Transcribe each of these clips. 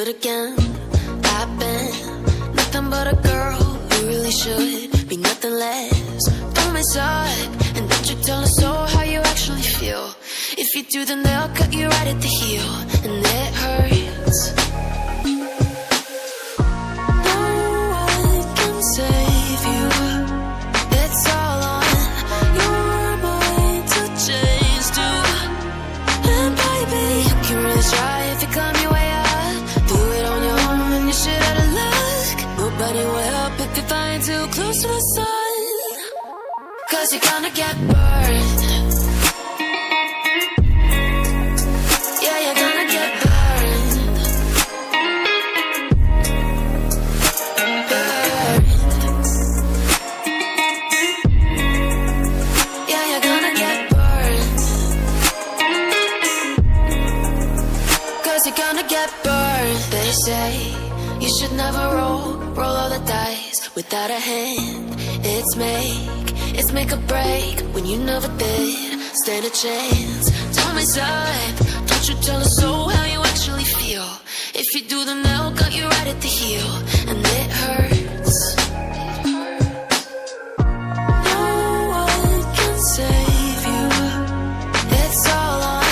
it again. I've been nothing but a girl who really should be nothing less. Don't mess up, and don't you tell us so how you actually feel. If you do, then they'll cut you right at the heel, and it hurts. No one can save you. It's all on your mind to change too. And baby, you can really try if you come your way up. Do it on your own and you shit out of luck. Nobody will help if you're flying too close to the sun. 'Cause you're gonna get burned. Yeah, you're gonna get burned. Burned. Yeah, you're gonna get burned. 'Cause you're gonna get burned. They say you should never roll all the dice without a hand. It's make or break when you never did stand a chance. Don't mess up, don't you tell us so how you actually feel. If you do, then they'll cut you right at the heel, and it hurts. No one can save you. It's all on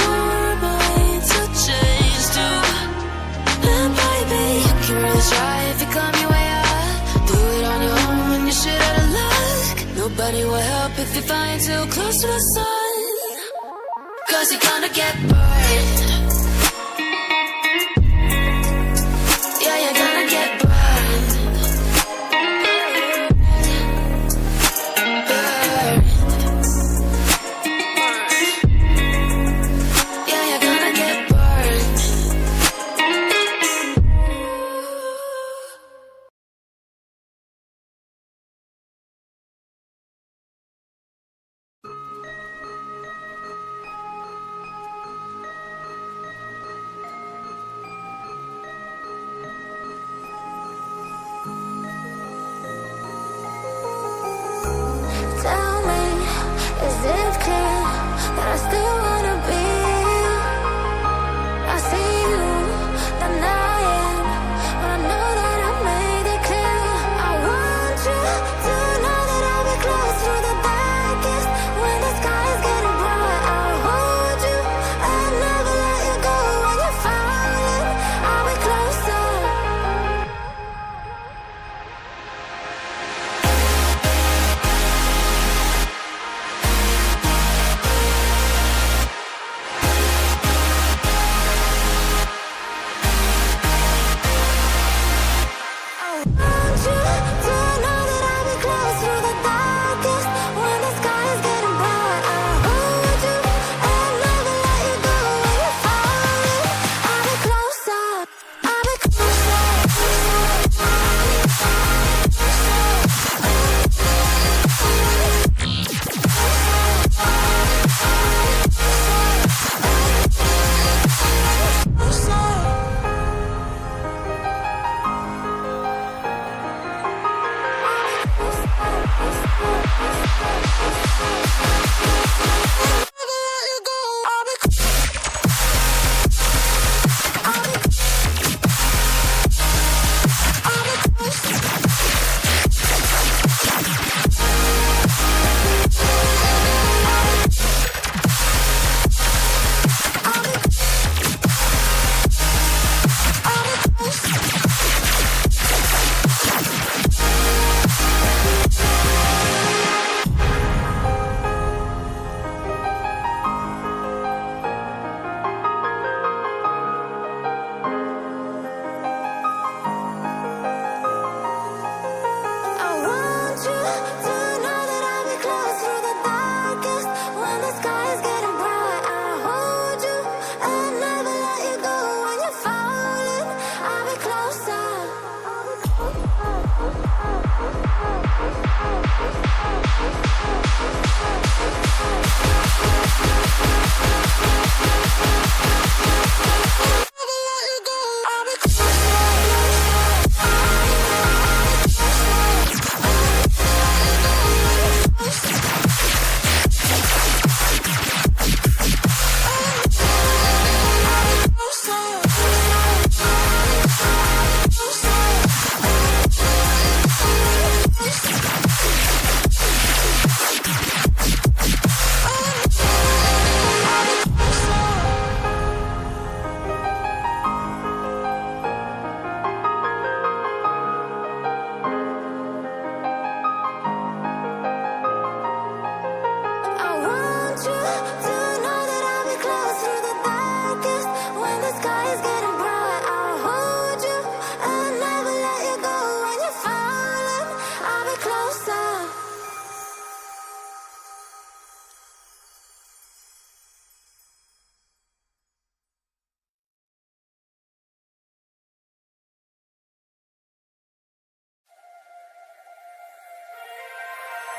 your mind to change too. And baby, you can really try if you come your way up. Do it on your own when you shit out of luck. Nobody will help if you're flying too close to the sun. 'Cause you're gonna get burned. Yeah, you're gonna get burned. Burned. Yeah, you're gonna get burned.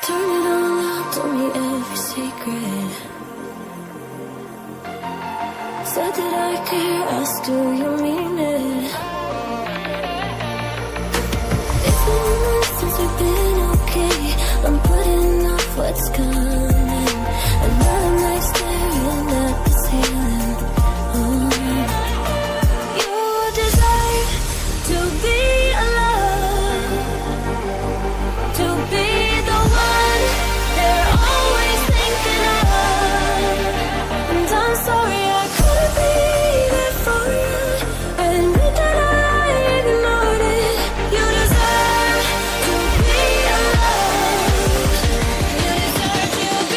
Turn it all out, told me every secret. Said that I care, asked do you mean it? It's been a month since we've been okay. I'm putting off what's coming. Another night staring at the ceiling. You deserve to be alone, to be the one they're always thinking of. And I'm sorry I couldn't be there for you. Admit that I ignored it. You deserve to be alone. You deserve to be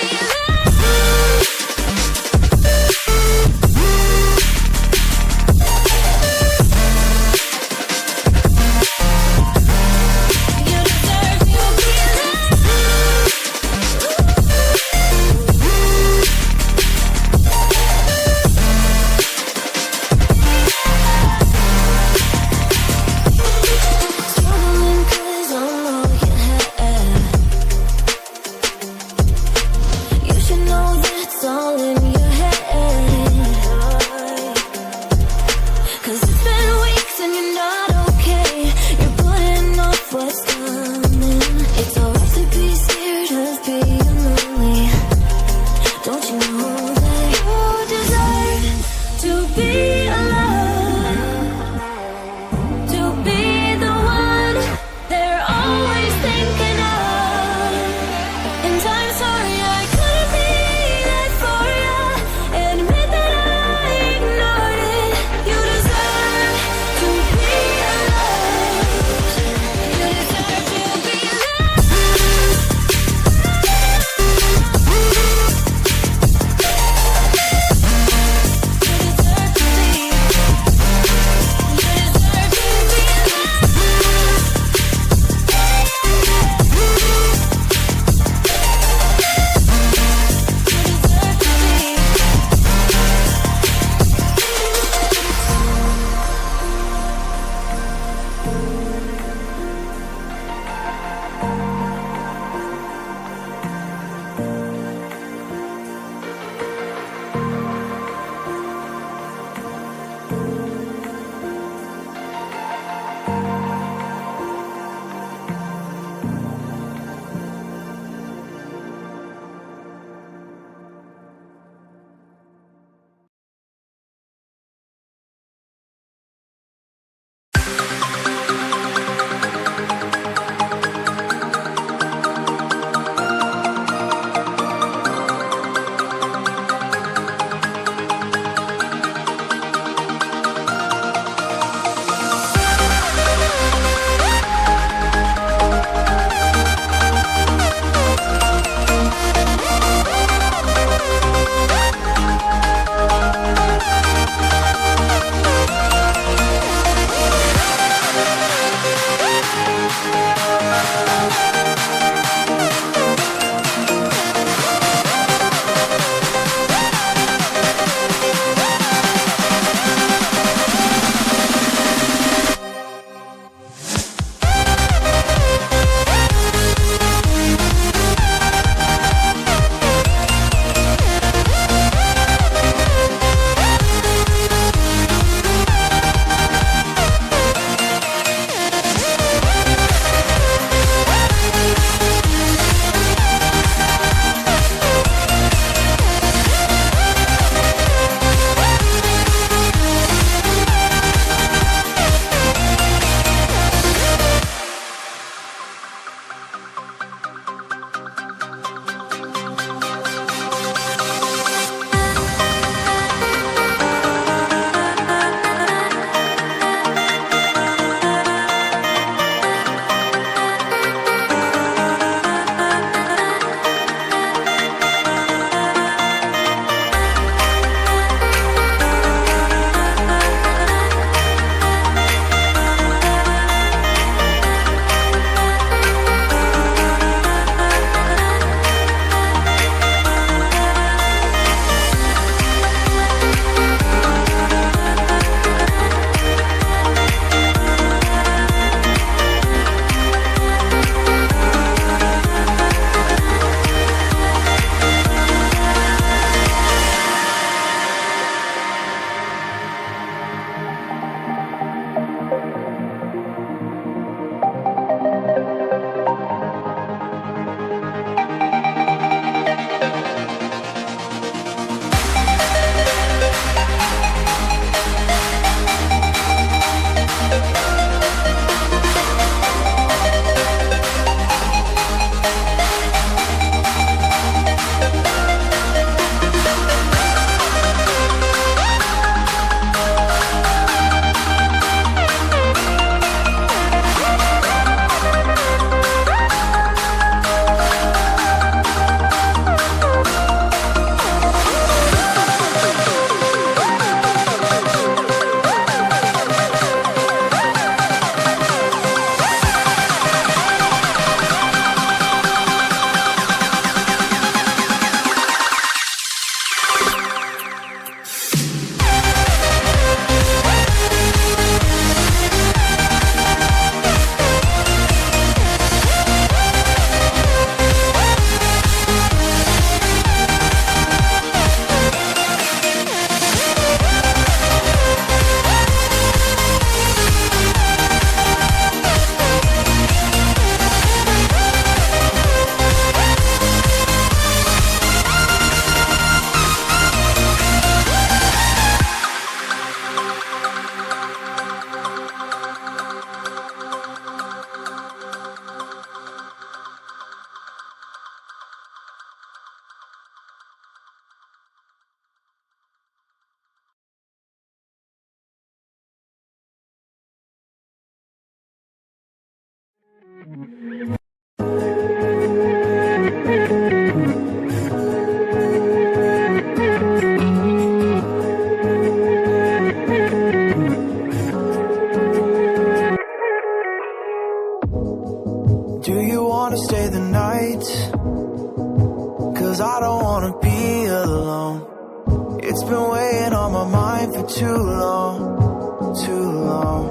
too long, too long.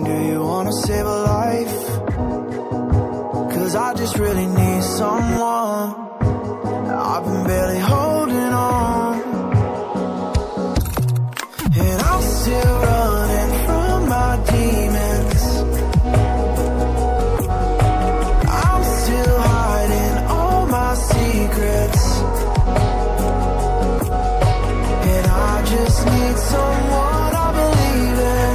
Do you wanna save a life? 'Cause I just really need someone. I've been barely holding on, and I'm still running from my demons. I'm still hiding all my secrets, and I just need someone I believe in.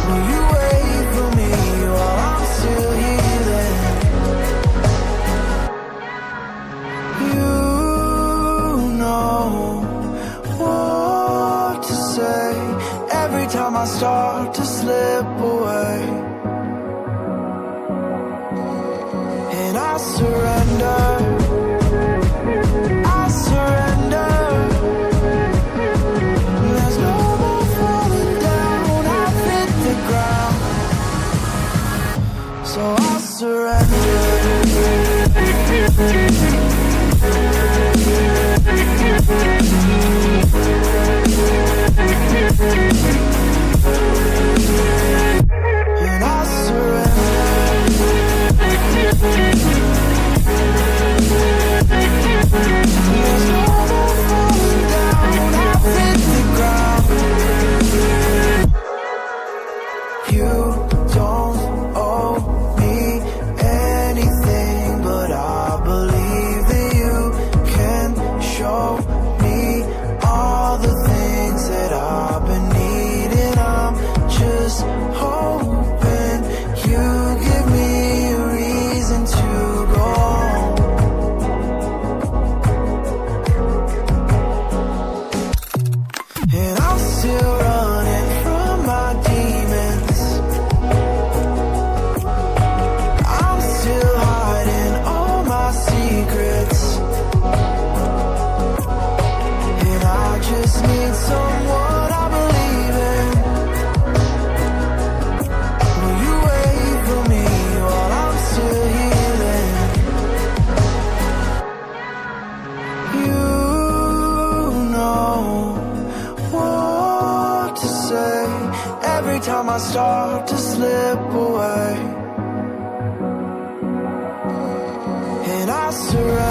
Will you wait for me while I'm still healing? You know what to say every time I start to slip away, and I surrender. I surrender. There's no more falling down. I've hit the ground, so I surrender. And I surrender. There's no more falling down. I've hit the ground. You don't owe me anything, but I believe that you can show me all the things that I've been needing. I'm just hoping you give me a reason to go on. And I'm still running from my demons. I'm still hiding all my secrets, and I just need someone I believe in. Will you wait for me while I'm still healing? You know what to say every time I start to slip away, and I surrender.